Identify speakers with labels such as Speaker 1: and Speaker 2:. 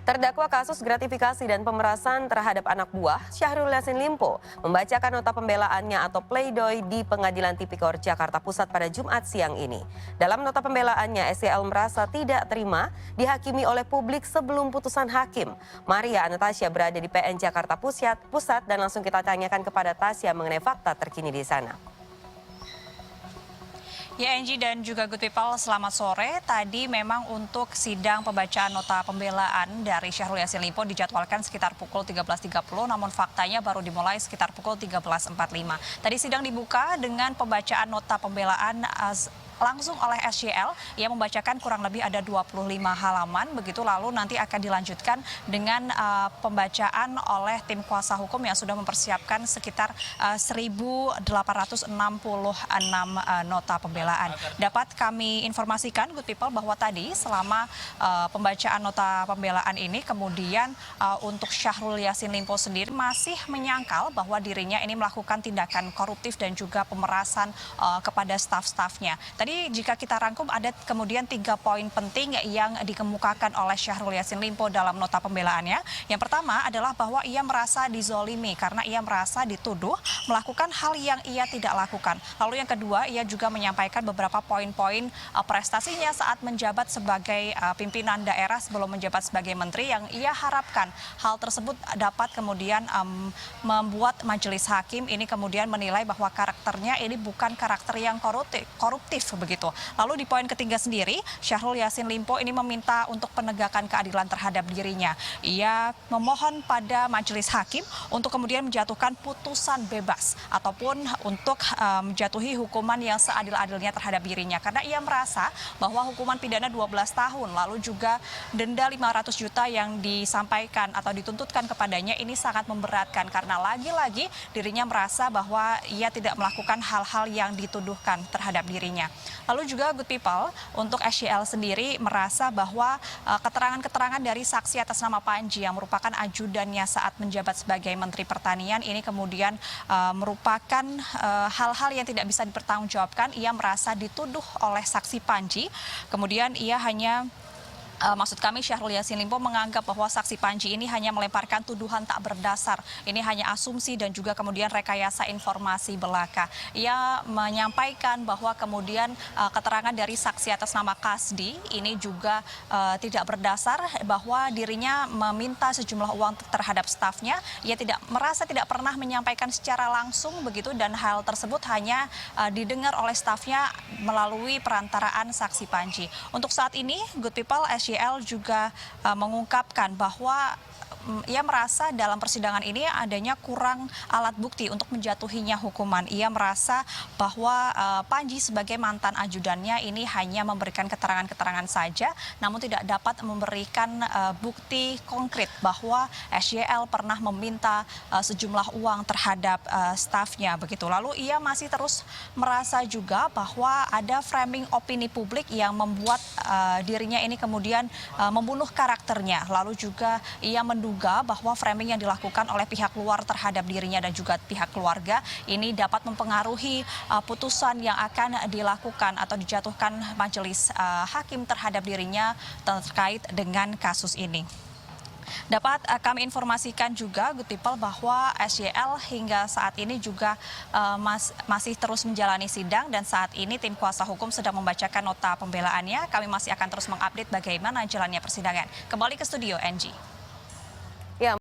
Speaker 1: Terdakwa kasus gratifikasi dan pemerasan terhadap anak buah, Syahrul Yassin Limpo, membacakan nota pembelaannya atau pleidoy di Pengadilan Tipikor Jakarta Pusat pada Jumat siang ini. Dalam nota pembelaannya, SYL merasa tidak terima dihakimi oleh publik sebelum putusan hakim. Maria Anastasia berada di PN Jakarta Pusat dan langsung kita tanyakan kepada Tasya mengenai fakta terkini di sana.
Speaker 2: Ya, Angie dan juga Good People, selamat sore. Tadi memang untuk sidang pembacaan nota pembelaan dari Syahrul Yassin Limpo dijadwalkan sekitar pukul 13.30, namun faktanya baru dimulai sekitar pukul 13.45. Tadi sidang dibuka dengan pembacaan nota pembelaan langsung oleh SYL. Ia membacakan kurang lebih ada 25 halaman, begitu lalu nanti akan dilanjutkan dengan pembacaan oleh tim kuasa hukum yang sudah mempersiapkan sekitar 1.866 nota pembelaan. Dapat kami informasikan, Good People, bahwa tadi selama pembacaan nota pembelaan ini kemudian untuk Syahrul Yassin Limpo sendiri masih menyangkal bahwa dirinya ini melakukan tindakan koruptif dan juga pemerasan kepada staf-stafnya. Tadi jika kita rangkum ada kemudian 3 poin penting yang dikemukakan oleh Syahrul Yassin Limpo dalam nota pembelaannya. Yang pertama adalah bahwa ia merasa dizolimi karena ia merasa dituduh melakukan hal yang ia tidak lakukan. Lalu yang kedua, ia juga menyampaikan beberapa poin-poin prestasinya saat menjabat sebagai pimpinan daerah sebelum menjabat sebagai menteri yang ia harapkan hal tersebut dapat kemudian membuat majelis hakim ini kemudian menilai bahwa karakternya ini bukan karakter yang koruptif begitu. Lalu di poin ketiga sendiri, Syahrul Yassin Limpo ini meminta untuk penegakan keadilan terhadap dirinya. Ia memohon pada majelis hakim untuk kemudian menjatuhkan putusan bebas ataupun untuk menjatuhi hukuman yang seadil-adilnya terhadap dirinya. Karena ia merasa bahwa hukuman pidana 12 tahun lalu juga denda 500 juta yang disampaikan atau dituntutkan kepadanya ini sangat memberatkan karena lagi-lagi dirinya merasa bahwa ia tidak melakukan hal-hal yang dituduhkan terhadap dirinya. Lalu juga Good People, untuk SYL sendiri merasa bahwa keterangan-keterangan dari saksi atas nama Panji yang merupakan ajudannya saat menjabat sebagai Menteri Pertanian ini kemudian merupakan hal-hal yang tidak bisa dipertanggungjawabkan. Ia merasa dituduh oleh saksi Panji, kemudian ia hanya maksud kami Syahrul Yassin Limpo menganggap bahwa saksi Panji ini hanya melemparkan tuduhan tak berdasar. Ini hanya asumsi dan juga kemudian rekayasa informasi belaka. Ia menyampaikan bahwa kemudian keterangan dari saksi atas nama Kasdi ini juga tidak berdasar, bahwa dirinya meminta sejumlah uang terhadap stafnya. Ia merasa tidak pernah menyampaikan secara langsung begitu dan hal tersebut hanya didengar oleh stafnya melalui perantaraan saksi Panji. Untuk saat ini, Good People, SYL juga mengungkapkan bahwa ia merasa dalam persidangan ini adanya kurang alat bukti untuk menjatuhinya hukuman. Ia merasa bahwa Panji sebagai mantan ajudannya ini hanya memberikan keterangan-keterangan saja, namun tidak dapat memberikan bukti konkret bahwa SYL pernah meminta sejumlah uang terhadap stafnya begitu. Lalu ia masih terus merasa juga bahwa ada framing opini publik yang membuat dirinya ini kemudian membunuh karakternya. Lalu juga ia menduga bahwa framing yang dilakukan oleh pihak luar terhadap dirinya dan juga pihak keluarga ini dapat mempengaruhi putusan yang akan dilakukan atau dijatuhkan majelis hakim terhadap dirinya terkait dengan kasus ini. Dapat kami informasikan juga, Good People, bahwa SYL hingga saat ini juga masih terus menjalani sidang dan saat ini tim kuasa hukum sedang membacakan nota pembelaannya. Kami masih akan terus mengupdate bagaimana jalannya persidangan. Kembali ke studio, Angie.
Speaker 1: Ya.